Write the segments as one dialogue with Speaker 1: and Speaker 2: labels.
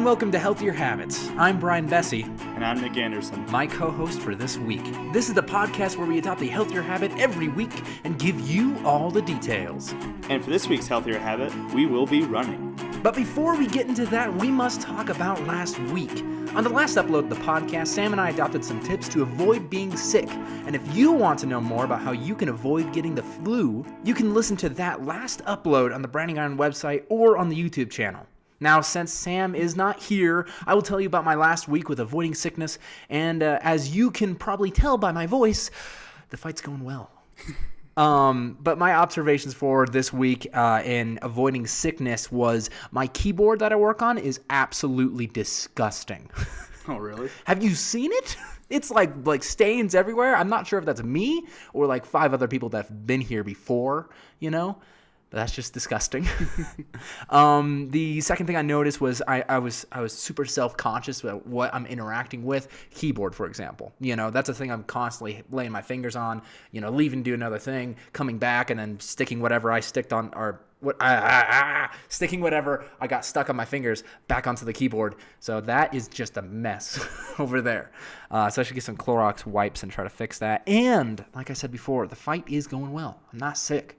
Speaker 1: and welcome to Healthier Habits. I'm Brian Bessey.
Speaker 2: And I'm Nick Anderson.
Speaker 1: My co-host for this week. This is the podcast where we adopt a healthier habit every week and give you all the details.
Speaker 2: And for this week's healthier habit, we will be running.
Speaker 1: But before we get into that, we must talk about last week. On the last upload of the podcast, Sam and I adopted some tips to avoid being sick. And if you want to know more about how you can avoid getting the flu, you can listen to that last upload on the Branding Iron website or on the YouTube channel. Now, since Sam is not here, I will tell you about my last week with avoiding sickness, and as you can probably tell by my voice, the fight's going well. But my observations for this week in avoiding sickness was my keyboard that I work on is absolutely disgusting.
Speaker 2: Oh, really?
Speaker 1: Have you seen it? It's like stains everywhere. I'm not sure if that's me or like 5 other people that have been here before, you know? But that's just disgusting. The second thing I noticed was I was super self-conscious about what I'm interacting with. Keyboard, for example. You know, that's a thing I'm constantly laying my fingers on, you know, leaving to do another thing, coming back, and then sticking whatever I sticked on, or sticking whatever I got stuck on my fingers back onto the keyboard. So that is just a mess over there. So I should get some Clorox wipes and try to fix that. And like I said before, the fight is going well. I'm not sick.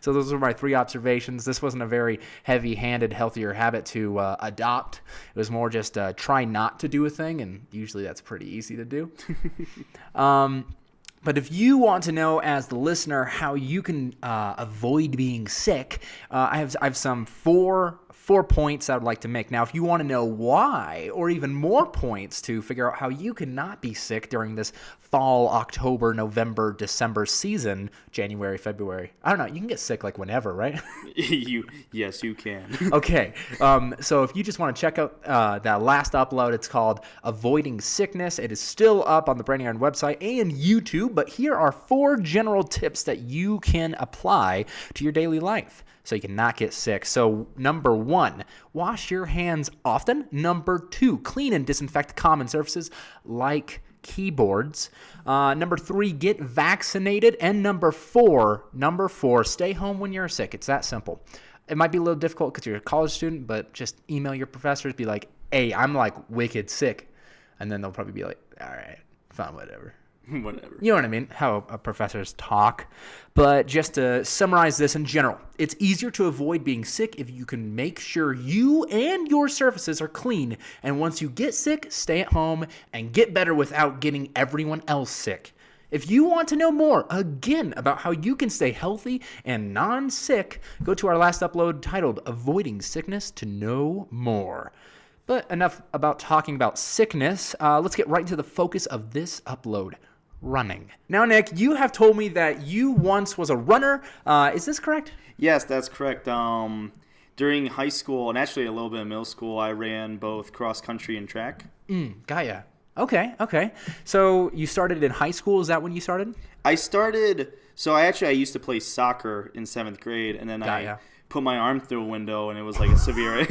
Speaker 1: So those were my 3 observations. This wasn't a very heavy-handed, healthier habit to adopt. It was more just try not to do a thing, and usually that's pretty easy to do. But if you want to know, as the listener, how you can avoid being sick, I have some four points I would like to make. Now, if you want to know why, or even more points to figure out how you can not be sick during this fall, October, November, December season, January, February. I don't know. You can get sick like whenever, right?
Speaker 2: Yes, you can.
Speaker 1: Okay. So if you just want to check out that last upload, it's called Avoiding Sickness. It is still up on the Branding Iron website and YouTube, but here are 4 general tips that you can apply to your daily life so you can not get sick. So number 1, wash your hands often. Number 2, clean and disinfect common surfaces like keyboards. Number 3, get vaccinated. And number four, stay home when you're sick. It's that simple. It might be a little difficult because you're a college student, but just email your professors, be like, hey, I'm like wicked sick. And then they'll probably be like, all right, fine, whatever.
Speaker 2: Whatever.
Speaker 1: You know what I mean? How professors talk. But just to summarize this in general, it's easier to avoid being sick if you can make sure you and your surfaces are clean. And once you get sick, stay at home and get better without getting everyone else sick. If you want to know more, again, about how you can stay healthy and non-sick, go to our last upload titled Avoiding Sickness to know more. But enough about talking about sickness. Let's get right into the focus of this upload. Running. Now, Nick, you have told me that you once was a runner. Is this correct?
Speaker 2: Yes, that's correct. During high school and actually a little bit of middle school, I ran both cross country and track.
Speaker 1: Got ya. Okay. So you started in high school. Is that when you started?
Speaker 2: I used to play soccer in 7th grade, and then I put my arm through a window, and it was like a severe,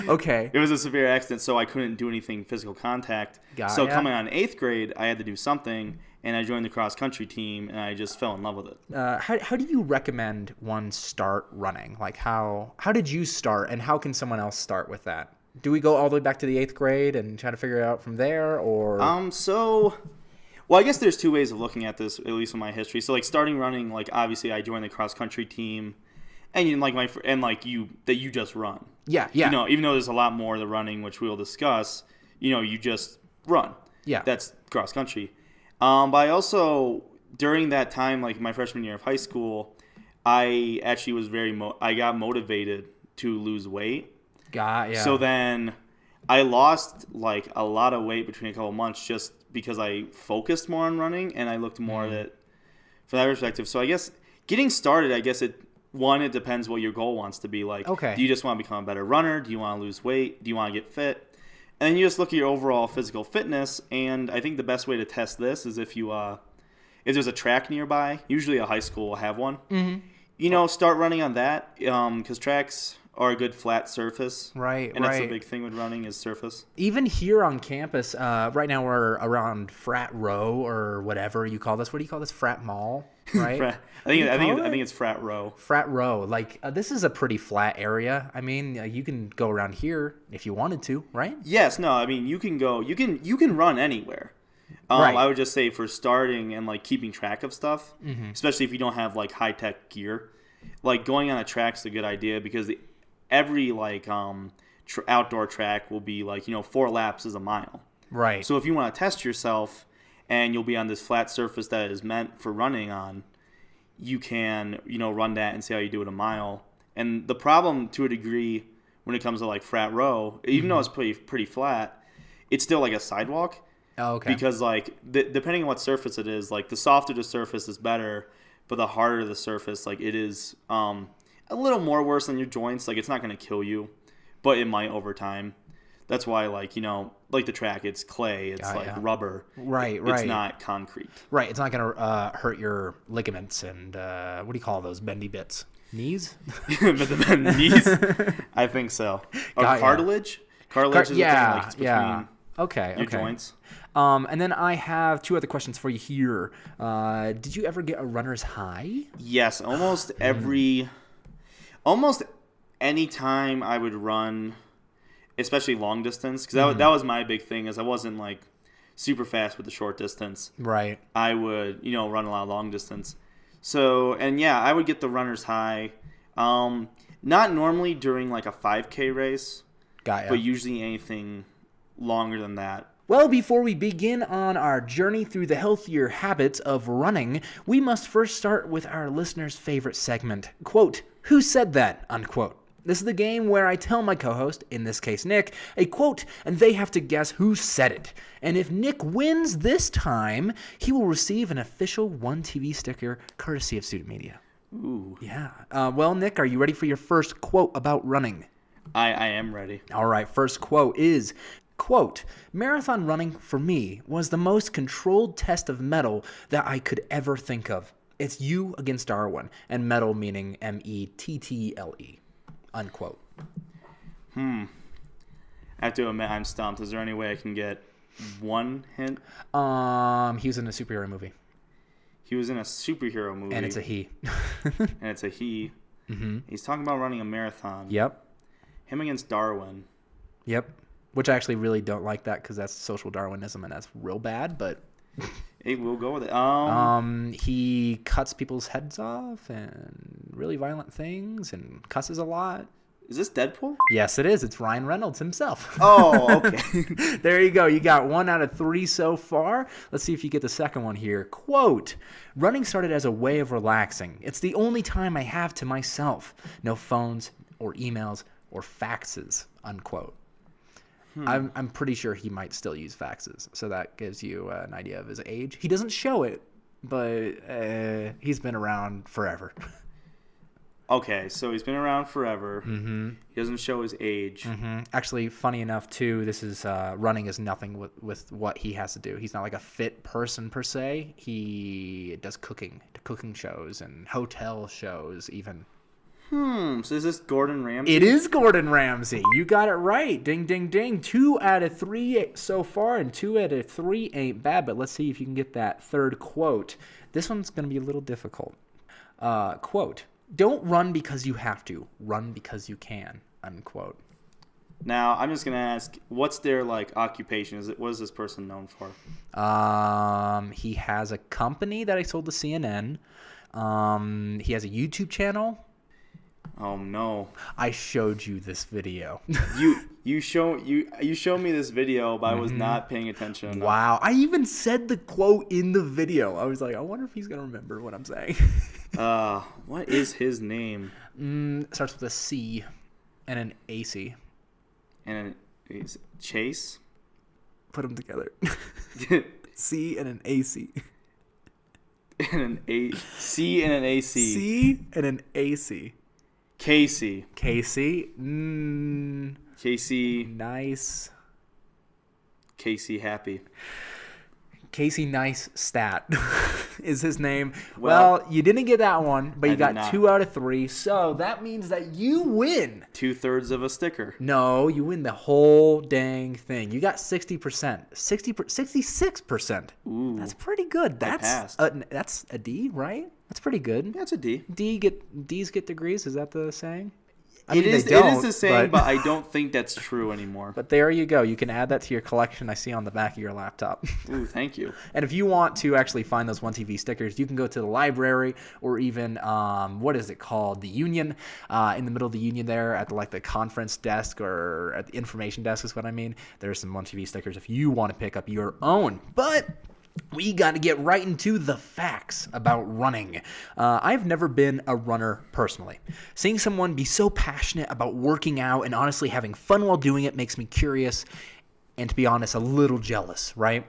Speaker 1: Okay.
Speaker 2: It was a severe accident, so I couldn't do anything physical contact. Coming on 8th grade, I had to do something, and I joined the cross country team, and I just fell in love with it.
Speaker 1: How do you recommend one start running? Like how did you start, and how can someone else start with that? Do we go all the way back to the 8th grade and try to figure it out from there, or?
Speaker 2: Well, I guess there's 2 ways of looking at this, at least in my history. So, like, starting running, like, obviously I joined the cross country team, and you just run.
Speaker 1: Yeah.
Speaker 2: You know, even though there's a lot more to the running, which we'll discuss, you know, you just run.
Speaker 1: Yeah.
Speaker 2: That's cross country. But I also, during that time, like my freshman year of high school, I actually was I got motivated to lose weight. So then I lost like a lot of weight between a couple of months just because I focused more on running and I looked more at it from that perspective. So I guess getting started, it depends what your goal wants to be. Like,
Speaker 1: okay,
Speaker 2: do you just want to become a better runner? Do you want to lose weight? Do you want to get fit? And then you just look at your overall physical fitness. And I think the best way to test this is if there's a track nearby, usually a high school will have one. Mm-hmm. You know, start running on that because tracks are a good flat surface.
Speaker 1: Right.
Speaker 2: And that's the big thing with running is surface.
Speaker 1: Even here on campus, right now we're around Frat Row or whatever you call this. What do you call this? Frat Mall? right?
Speaker 2: I think it's frat row.
Speaker 1: Frat row. Like this is a pretty flat area. I mean, you can go around here if you wanted to, right?
Speaker 2: Yes. No. I mean, you can go. You can run anywhere.
Speaker 1: Right.
Speaker 2: I would just say for starting and like keeping track of stuff, especially if you don't have like high tech gear, like going on a track's a good idea because every like outdoor track will be like 4 laps is a mile.
Speaker 1: Right.
Speaker 2: So if you want to test yourself and you'll be on this flat surface that is meant for running on, you can run that and see how you do it a mile. And the problem to a degree when it comes to like frat row, even though it's pretty flat, it's still like a sidewalk.
Speaker 1: Oh, okay.
Speaker 2: Because like depending on what surface it is, like the softer the surface is better, but the harder the surface, like it is a little more worse than your joints. Like it's not going to kill you, but it might over time. That's why like like the track, it's clay, it's rubber.
Speaker 1: Right.
Speaker 2: It's not concrete.
Speaker 1: Right. It's not going to hurt your ligaments and what do you call those bendy bits? Knees?
Speaker 2: But the knees, I think so. Or cartilage. Cartilage is the thing, like it's between your joints.
Speaker 1: And then I have 2 other questions for you here. Did you ever get a runner's high?
Speaker 2: Yes, almost any time I would run, especially long distance, because that was my big thing, is I wasn't like super fast with the short distance.
Speaker 1: Right.
Speaker 2: I would run a lot of long distance. So I would get the runner's high. Not normally during like a 5K race, but usually anything longer than that.
Speaker 1: Well, before we begin on our journey through the healthier habits of running, we must first start with our listeners' favorite segment, quote, "Who said that?" unquote. This is the game where I tell my co-host, in this case Nick, a quote, and they have to guess who said it. And if Nick wins this time, he will receive an official OneTV sticker courtesy of Student Media.
Speaker 2: Ooh.
Speaker 1: Yeah. Well, Nick, are you ready for your first quote about running?
Speaker 2: I am ready.
Speaker 1: All right, first quote is, quote, "Marathon running for me was the most controlled test of mettle that I could ever think of. It's you against Darwin," and mettle meaning METTLE, unquote.
Speaker 2: I have to admit, I'm stumped. Is there any way I can get one hint?
Speaker 1: He was in a superhero movie.
Speaker 2: He was in a superhero movie.
Speaker 1: And it's a he.
Speaker 2: And it's a he. Mm-hmm. He's talking about running a marathon.
Speaker 1: Yep.
Speaker 2: Him against Darwin.
Speaker 1: Yep. Which I actually really don't like that because that's social Darwinism and that's real bad, but...
Speaker 2: Hey, we'll go with it.
Speaker 1: He cuts people's heads off and really violent things and cusses a lot.
Speaker 2: Is this Deadpool?
Speaker 1: Yes, it is. It's Ryan Reynolds himself.
Speaker 2: Oh, okay.
Speaker 1: There you go. You got 1 out of 3 so far. Let's see if you get the second one here. Quote, "Running started as a way of relaxing. It's the only time I have to myself. No phones or emails or faxes," unquote. I'm pretty sure he might still use faxes, so that gives you an idea of his age. He doesn't show it, but he's been around forever.
Speaker 2: Okay, so he's been around forever. Mm-hmm. He doesn't show his age.
Speaker 1: Mm-hmm. Actually, funny enough, too, this is running is nothing with what he has to do. He's not like a fit person per se. He does cooking shows and hotel shows even.
Speaker 2: So is this Gordon Ramsay?
Speaker 1: It is Gordon Ramsay. You got it right. Ding, ding, ding. 2 out of 3 so far, and 2 out of 3 ain't bad, but let's see if you can get that third quote. This one's going to be a little difficult. Quote, "Don't run because you have to. Run because you can," unquote.
Speaker 2: Now, I'm just going to ask, what's their like occupation? What is this person known for?
Speaker 1: He has a company that I sold to CNN. He has a YouTube channel.
Speaker 2: Oh no!
Speaker 1: I showed you this video.
Speaker 2: you showed me this video, but I was not paying attention enough.
Speaker 1: Wow! I even said the quote in the video. I was like, I wonder if he's gonna remember what I'm saying.
Speaker 2: What is his name?
Speaker 1: It starts with a C and an AC.
Speaker 2: And is Chase?
Speaker 1: Put them together. C and an AC.
Speaker 2: And an C and an AC.
Speaker 1: C and an AC.
Speaker 2: Casey.
Speaker 1: Casey.
Speaker 2: Casey.
Speaker 1: Nice.
Speaker 2: Casey Happy.
Speaker 1: Casey Neistat is his name. Well, you didn't get that one, but you got 2 out of 3. So that means that you win.
Speaker 2: 2/3 of a sticker.
Speaker 1: No, you win the whole dang thing. You got 60%. 66%.
Speaker 2: Ooh.
Speaker 1: That's pretty good. That's a D, right? That's pretty good.
Speaker 2: Yeah, it's a D.
Speaker 1: D's get degrees. Is that the saying?
Speaker 2: It is the same, but I don't think that's true anymore.
Speaker 1: But there you go. You can add that to your collection I see on the back of your laptop.
Speaker 2: Ooh, thank you.
Speaker 1: And if you want to actually find those OneTV stickers, you can go to the library or even, what is it called? The Union, in the middle of the Union there at the conference desk or at the information desk is what I mean. There's some OneTV stickers if you want to pick up your own. But we got to get right into the facts about running. I've never been a runner personally. Seeing someone be so passionate about working out and honestly having fun while doing it makes me curious and, to be honest, a little jealous, right?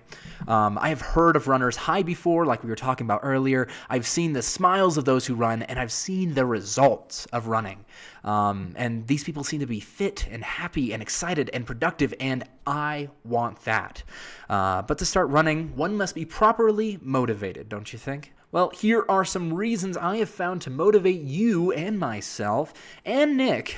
Speaker 1: I have heard of runners high before, like we were talking about earlier. I've seen the smiles of those who run, and I've seen the results of running. And these people seem to be fit and happy and excited and productive, and I want that. But to start running, one must be properly motivated, don't you think? Well, here are some reasons I have found to motivate you and myself and Nick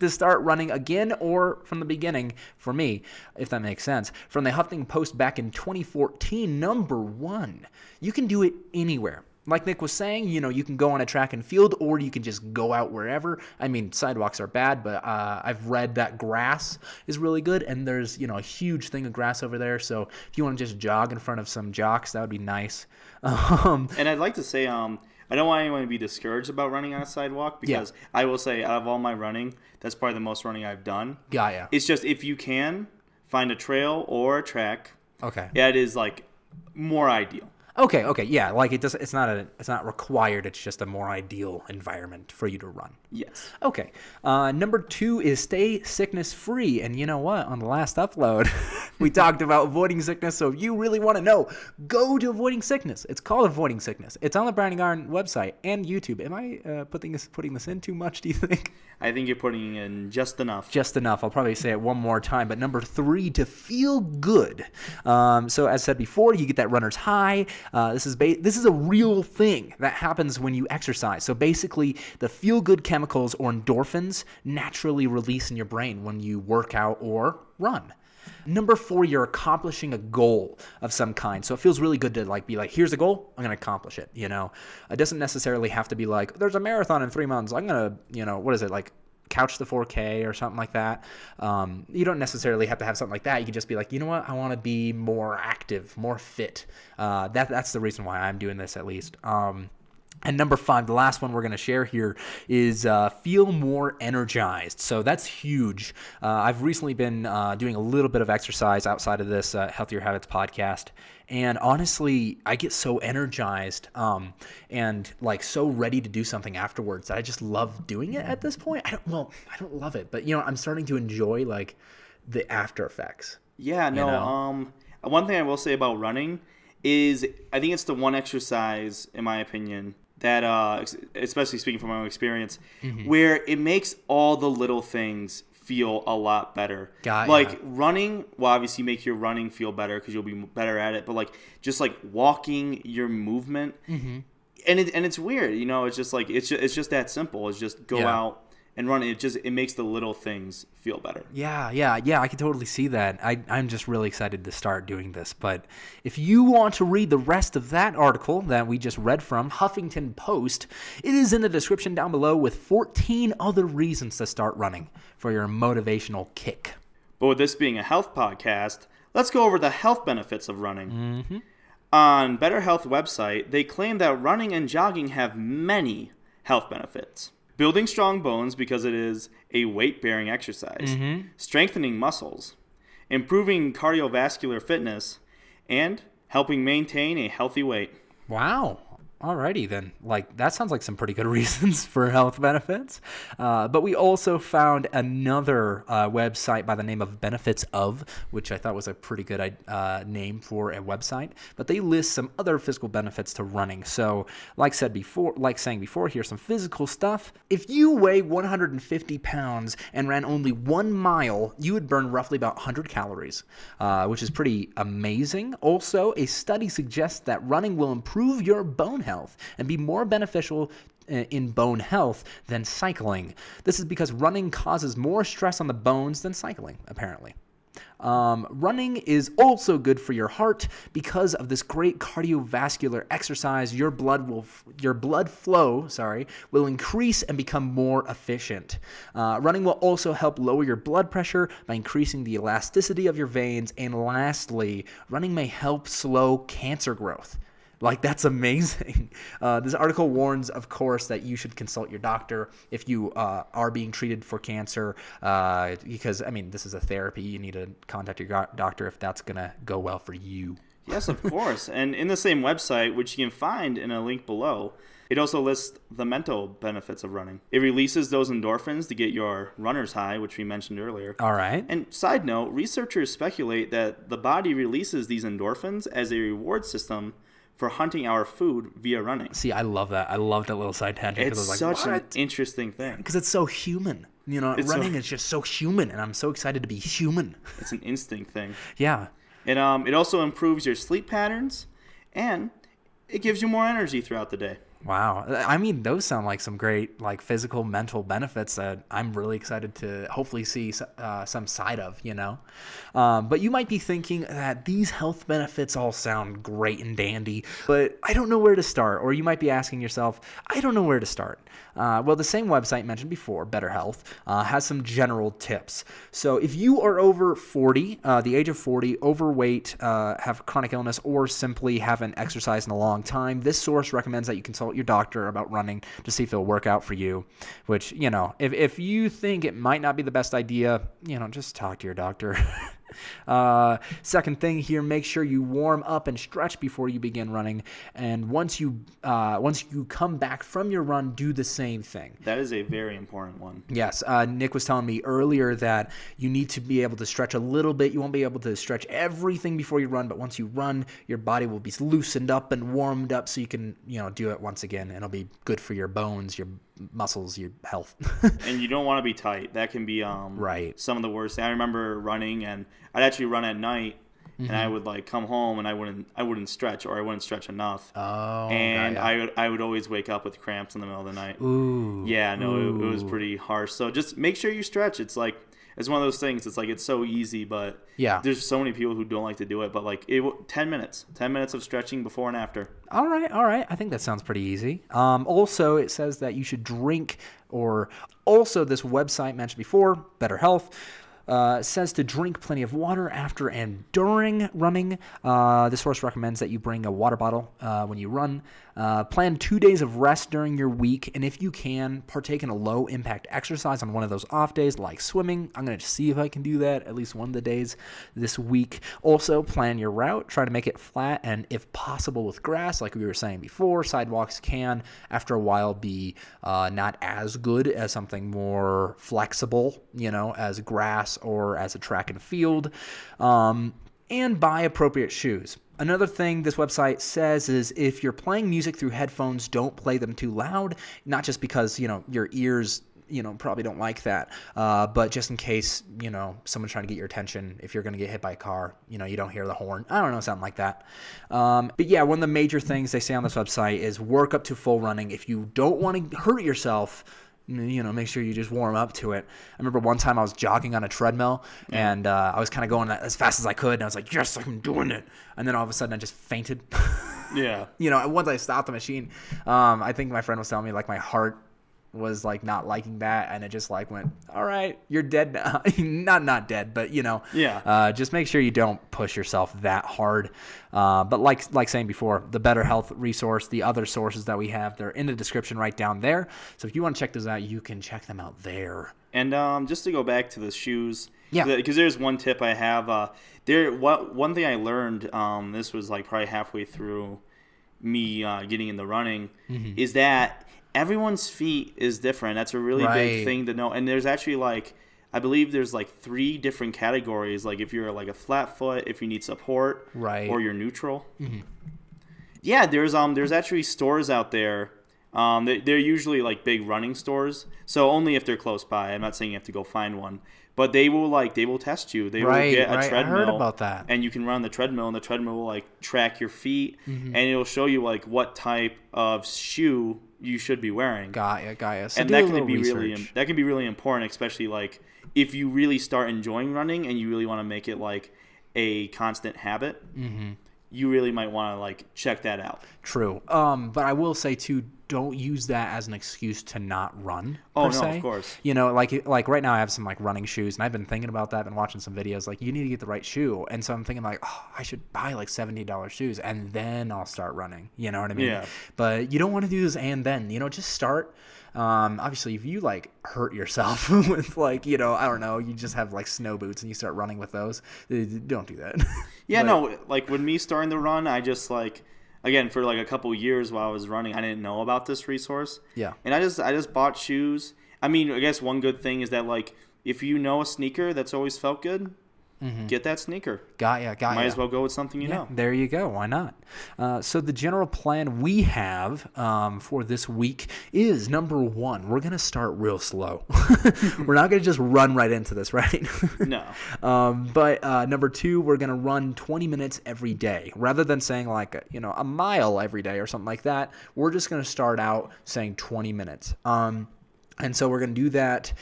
Speaker 1: to start running again or from the beginning for me, if that makes sense. From the Huffington Post back in 2014, number 1, you can do it anywhere. Like Nick was saying, you can go on a track and field or you can just go out wherever. I mean, sidewalks are bad, but I've read that grass is really good, and there's, a huge thing of grass over there. So if you want to just jog in front of some jocks, that would be nice.
Speaker 2: And I'd like to say, I don't want anyone to be discouraged about running on a sidewalk because I will say, out of all my running, that's probably the most running I've done.
Speaker 1: Yeah.
Speaker 2: It's just if you can find a trail or a track, that is more ideal.
Speaker 1: Okay, yeah, it's not required. It's just a more ideal environment for you to run.
Speaker 2: Yes.
Speaker 1: Okay. Number 2 is stay sickness free. And you know what? On the last upload, we talked about avoiding sickness. So if you really want to know, go to Avoiding Sickness. It's called Avoiding Sickness. It's on the Browning Iron website and YouTube. Am I putting this in too much? Do you think?
Speaker 2: I think you're putting in just enough.
Speaker 1: Just enough. I'll probably say it one more time. But number 3, to feel good. So as said before, you get that runner's high. This is a real thing that happens when you exercise. So basically, the feel-good chemicals or endorphins naturally release in your brain when you work out or run. Number 4, you're accomplishing a goal of some kind. So it feels really good to be like, here's a goal, I'm going to accomplish it. It doesn't necessarily have to be like, there's a marathon in 3 months. I'm going to, what is it, couch the 4K or something like that. You don't necessarily have to have something like that. You can just be like, you know what? I want to be more active, more fit. That's the reason why I'm doing this, at least. And number 5, the last one we're going to share here is feel more energized. So that's huge. I've recently been doing a little bit of exercise outside of this Healthier Habits podcast. And honestly, I get so energized and so ready to do something afterwards that I just love doing it at this point. I don't love it, but I'm starting to enjoy the after effects.
Speaker 2: Yeah, no. One thing I will say about running is I think it's the one exercise, in my opinion, that, especially speaking from my own experience, where it makes all the little things feel a lot better. Running will obviously make your running feel better because you'll be better at it, but just walking, your movement, and it's weird, it's just it's just that simple. It's just go out and run. It makes the little things feel better. Yeah,
Speaker 1: I can totally see that. I'm just really excited to start doing this. But if you want to read the rest of that article that we just read from Huffington Post, it is in the description down below with 14 other reasons to start running for your motivational kick.
Speaker 2: But with this being a health podcast, let's go over the health benefits of running. On Better Health website, they claim that running and jogging have many health benefits. Building strong bones because it is a weight-bearing exercise, strengthening muscles, improving cardiovascular fitness, and helping maintain a healthy weight.
Speaker 1: Wow. Alrighty then. Like, that sounds like some pretty good reasons for health benefits. But we also found another website by the name of Benefits Of, which I thought was a pretty good name for a website. But they list some other physical benefits to running. So, like saying before, here's some physical stuff. If you weigh 150 pounds and ran only 1 mile, you would burn roughly about 100 calories, which is pretty amazing. Also, a study suggests that running will improve your bone health and be more beneficial in bone health than cycling. This is because running causes more stress on the bones than cycling, apparently. Running is also good for your heart because of this great cardiovascular exercise. Your blood flow will increase and become more efficient. Running will also help lower your blood pressure by increasing the elasticity of your veins. And lastly, running may help slow cancer growth. Like, that's amazing. This article warns, of course, that you should consult your doctor if you are being treated for cancer, because, I mean, this is a therapy. You need to contact your doctor if that's going to go well for you.
Speaker 2: Yes, of course. And in the same website, which you can find in a link below, it also lists the mental benefits of running. It releases those endorphins to get your runner's high, which we mentioned earlier.
Speaker 1: All right.
Speaker 2: And side note, researchers speculate that the body releases these endorphins as a reward system for hunting our food via running.
Speaker 1: See, I love that. I love that little side tangent.
Speaker 2: It's such an interesting thing.
Speaker 1: Because it's so human. You know, running is just so human, and I'm so excited to be human.
Speaker 2: It's an instinct thing.
Speaker 1: Yeah.
Speaker 2: It also improves your sleep patterns, and it gives you more energy throughout the day.
Speaker 1: Wow. I mean, those sound like some great, like, physical, mental benefits that I'm really excited to hopefully see some side of, you know. But you might be thinking that these health benefits all sound great and dandy, but I don't know where to start. Or you might be asking yourself, I don't know where to start. Well, the same website mentioned before, Better Health, has some general tips. So if you are over 40, the age of 40, overweight, have chronic illness, or simply haven't exercised in a long time, this source recommends that you consult your doctor about running to see if it'll work out for you, which, you know, if you think it might not be the best idea, you know, just talk to your doctor. Second thing here, make sure you warm up and stretch before you begin running. And once you come back from your run, do the same thing.
Speaker 2: That is a very important one.
Speaker 1: Yes. Nick was telling me earlier that you need to be able to stretch a little bit. You won't be able to stretch everything before you run, but once you run, your body will be loosened up and warmed up so you can, you know, do it once again. And it'll be good for your bones, your muscles, your health.
Speaker 2: And you don't want to be tight. That can be
Speaker 1: right.
Speaker 2: Some of the worst. I remember running, and I'd actually run at night, and I would like come home and I wouldn't stretch, or I wouldn't stretch enough.
Speaker 1: Oh.
Speaker 2: And
Speaker 1: yeah.
Speaker 2: I would always wake up with cramps in the middle of the night.
Speaker 1: Ooh.
Speaker 2: Yeah, no, it was pretty harsh. So just make sure you stretch. It's like, it's one of those things. It's like, it's so easy, but
Speaker 1: yeah,
Speaker 2: there's so many people who don't like to do it. But like 10 minutes of stretching before and after.
Speaker 1: All right. I think that sounds pretty easy. Also, it says that you should drink, or also this website mentioned before, Better Health, says to drink plenty of water after and during running. This source recommends that you bring a water bottle when you run. Plan 2 days of rest during your week, and if you can, partake in a low-impact exercise on one of those off days, like swimming. I'm going to see if I can do that at least one of the days this week. Also, plan your route. Try to make it flat, and if possible with grass, like we were saying before. Sidewalks can, after a while, be not as good as something more flexible, you know, as grass or as a track and field. And buy appropriate shoes. Another thing this website says is if you're playing music through headphones, don't play them too loud. Not just because, you know, your ears, you know, probably don't like that, but just in case, you know, someone's trying to get your attention. If you're going to get hit by a car, you know, you don't hear the horn. I don't know, something like that. But yeah, one of the major things they say on this website is work up to full running. If you don't want to hurt yourself, you know, make sure you just warm up to it. I remember one time I was jogging on a treadmill, and I was kind of going as fast as I could, and I was like, yes, I'm doing it. And then all of a sudden I just fainted.
Speaker 2: Yeah.
Speaker 1: You know, once I stopped the machine, I think my friend was telling me, like, my heart was, like, not liking that, and it just, like, went, all right, you're dead now. not dead, but, you know.
Speaker 2: Yeah.
Speaker 1: Just make sure you don't push yourself that hard. But like saying before, the Better Health resource, the other sources that we have, they're in the description right down there. So if you want to check those out, you can check them out there.
Speaker 2: And just to go back to the shoes,
Speaker 1: yeah,
Speaker 2: because there's one tip I have. One thing I learned, this was like probably halfway through me getting into running is that everyone's feet is different. That's a really big thing to know. And there's actually like, I believe there's like 3 different categories. Like if you're like a flat foot, if you need support, or you're neutral. Yeah, there's actually stores out there. They're usually like big running stores. So only if they're close by. I'm not saying you have to go find one. But they will test you. They will get a treadmill.
Speaker 1: I heard about that.
Speaker 2: And you can run the treadmill, and the treadmill will like track your feet, and it'll show you like what type of shoe you should be wearing.
Speaker 1: Got ya. So
Speaker 2: and that can be really important, especially like if you really start enjoying running and you really want to make it like a constant habit. You really might want to like check that out.
Speaker 1: True. But I will say too, don't use that as an excuse to not run. Oh, no,
Speaker 2: of course.
Speaker 1: You know, like right now I have some like running shoes, and I've been thinking about that, been watching some videos. Like, you need to get the right shoe, and so I'm thinking like, oh, I should buy like $70 shoes, and then I'll start running. You know what I mean?
Speaker 2: Yeah.
Speaker 1: But you don't want to do this and then. You know, just start. Obviously, if you like hurt yourself with like, you know, I don't know, you just have like snow boots and you start running with those, don't do that.
Speaker 2: Yeah, no, like when me starting to run, I just like, again, for like a couple years while I was running, I didn't know about this resource.
Speaker 1: Yeah.
Speaker 2: And I just bought shoes. I mean, I guess one good thing is that like if you know a sneaker that's always felt good, get that sneaker.
Speaker 1: Got ya.
Speaker 2: Might as well go with something you know.
Speaker 1: There you go. Why not? So the general plan we have for this week is, number 1, we're going to start real slow. We're not going to just run right into this, right?
Speaker 2: No.
Speaker 1: But number 2, we're going to run 20 minutes every day. Rather than saying like, you know, a mile every day or something like that, we're just going to start out saying 20 minutes. And so we're going to do that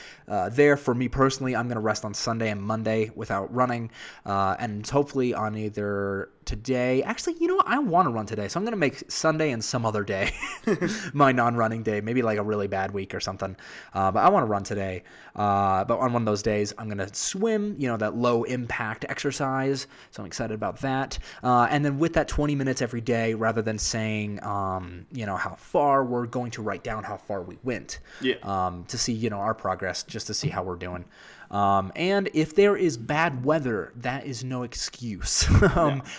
Speaker 1: there. For me personally, I'm going to rest on Sunday and Monday without running. And hopefully on either today. Actually, you know what? I want to run today. So I'm going to make Sunday and some other day my non-running day. Maybe like a really bad week or something. But I want to run today. But on one of those days, I'm going to swim, you know, that low impact exercise. So I'm excited about that. And then with that 20 minutes every day, rather than saying, you know, how far, we're going to write down how far we went.
Speaker 2: Yeah.
Speaker 1: To see, you know, our progress, just to see how we're doing. And if there is bad weather, that is no excuse.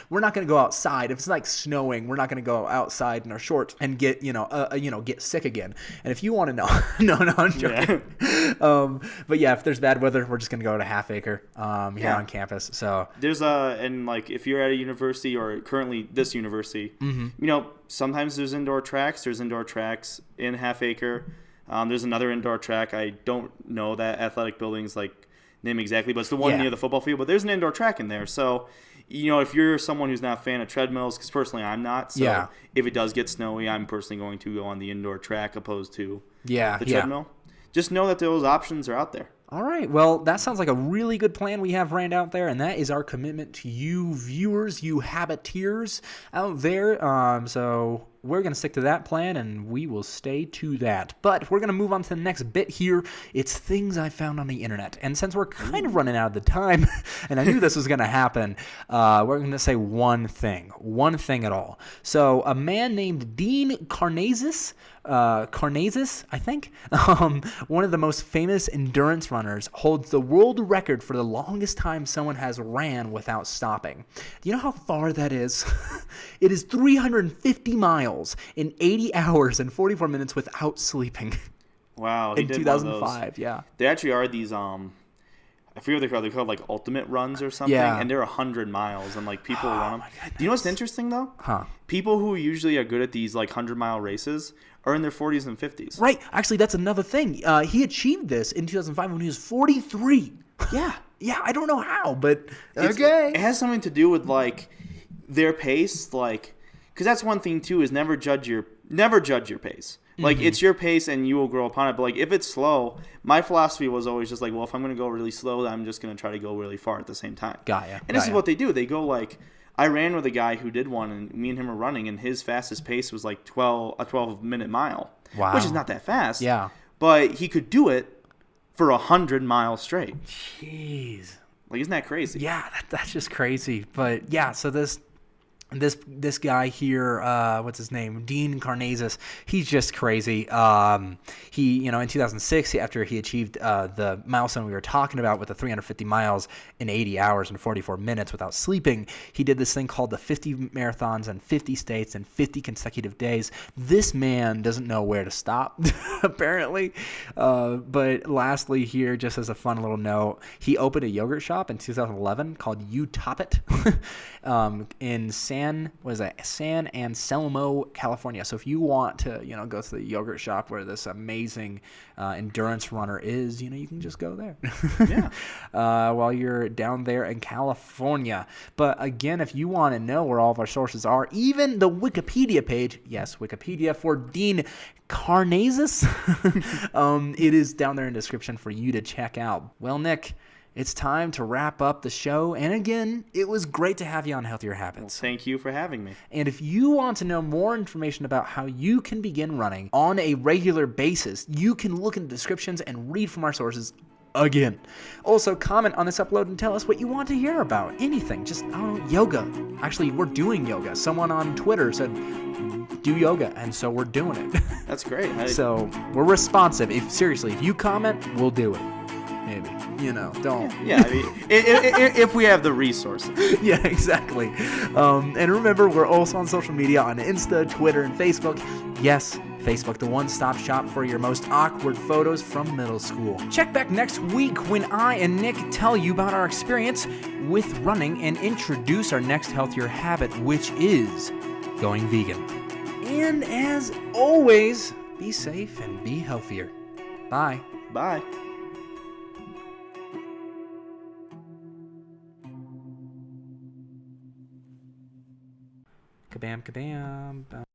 Speaker 1: We're not going to go outside. If it's like snowing, we're not going to go outside in our shorts and get, get sick again. And if you want to know, no, I'm joking. Yeah. But yeah, if there's bad weather, we're just going to go to Half Acre here on campus. So
Speaker 2: there's and like if you're at a university or currently this university, you know, sometimes there's indoor tracks. There's indoor tracks in Half Acre. There's another indoor track. I don't know that athletic building's like name exactly, but it's the one near the football field. But there's an indoor track in there. So, you know, if you're someone who's not a fan of treadmills, because personally I'm not. So if it does get snowy, I'm personally going to go on the indoor track opposed to the treadmill. Just know that those options are out there.
Speaker 1: All right. Well, that sounds like a really good plan we have ran out there, and that is our commitment to you viewers, you habiteers out there. So we're going to stick to that plan, and we will stay to that. But we're going to move on to the next bit here. It's things I found on the internet. And since we're kind of running out of the time, and I knew this was going to happen, we're going to say one thing at all. So a man named Dean Karnazes, I think, one of the most famous endurance runners, holds the world record for the longest time someone has ran without stopping. Do you know how far that is? It is 350 miles in 80 hours and 44 minutes without sleeping.
Speaker 2: Wow.
Speaker 1: In 2005, yeah.
Speaker 2: There actually are these, I forget what they're called like ultimate runs or something, and they're 100 miles, and like people run them. Do you know what's interesting though? People who usually are good at these like 100-mile races are in their 40s and 50s.
Speaker 1: Right. Actually, that's another thing. He achieved this in 2005 when he was 43.
Speaker 2: Yeah.
Speaker 1: Yeah, I don't know how, but
Speaker 2: it has something to do with like their pace, like, because that's one thing too, is never judge your pace. Like, it's your pace and you will grow upon it. But, like, if it's slow, my philosophy was always just like, well, if I'm going to go really slow, I'm just going to try to go really far at the same time.
Speaker 1: Got ya.
Speaker 2: And this is what they do. They go, like, I ran with a guy who did one, and me and him were running, and his fastest pace was, like, a 12-minute mile.
Speaker 1: Wow.
Speaker 2: Which is not that fast.
Speaker 1: Yeah.
Speaker 2: But he could do it for 100 miles straight.
Speaker 1: Jeez.
Speaker 2: Like, isn't that crazy?
Speaker 1: Yeah, that's just crazy. But, yeah, so this This guy here, what's his name? Dean Karnazes. He's just crazy. He, in 2006, after he achieved the milestone we were talking about with the 350 miles in 80 hours and 44 minutes without sleeping, he did this thing called the 50 marathons in 50 states in 50 consecutive days. This man doesn't know where to stop, apparently. But lastly here, just as a fun little note, he opened a yogurt shop in 2011 called You Top It in San Anselmo, California. So if you want to, go to the yogurt shop where this amazing endurance runner is, you can just go there. Yeah. While you're down there in California. But again, if you want to know where all of our sources are, even the Wikipedia page, yes, Wikipedia for Dean Karnazes, it is down there in the description for you to check out. Well, Nick, it's time to wrap up the show. And again, it was great to have you on Healthier Habits.
Speaker 2: Well, thank you for having me.
Speaker 1: And if you want to know more information about how you can begin running on a regular basis, you can look in the descriptions and read from our sources again. Also, comment on this upload and tell us what you want to hear about. Anything. Just, yoga. Actually, we're doing yoga. Someone on Twitter said, do yoga, and so we're doing it.
Speaker 2: That's great.
Speaker 1: So we're responsive. If you comment, we'll do it. Maybe. Don't.
Speaker 2: Yeah, if we have the resources.
Speaker 1: Yeah, exactly. And remember, we're also on social media on Insta, Twitter, and Facebook. Yes, Facebook, the one-stop shop for your most awkward photos from middle school. Check back next week when I and Nick tell you about our experience with running and introduce our next healthier habit, which is going vegan. And as always, be safe and be healthier. Bye.
Speaker 2: Bye.
Speaker 1: Kabam, kabam.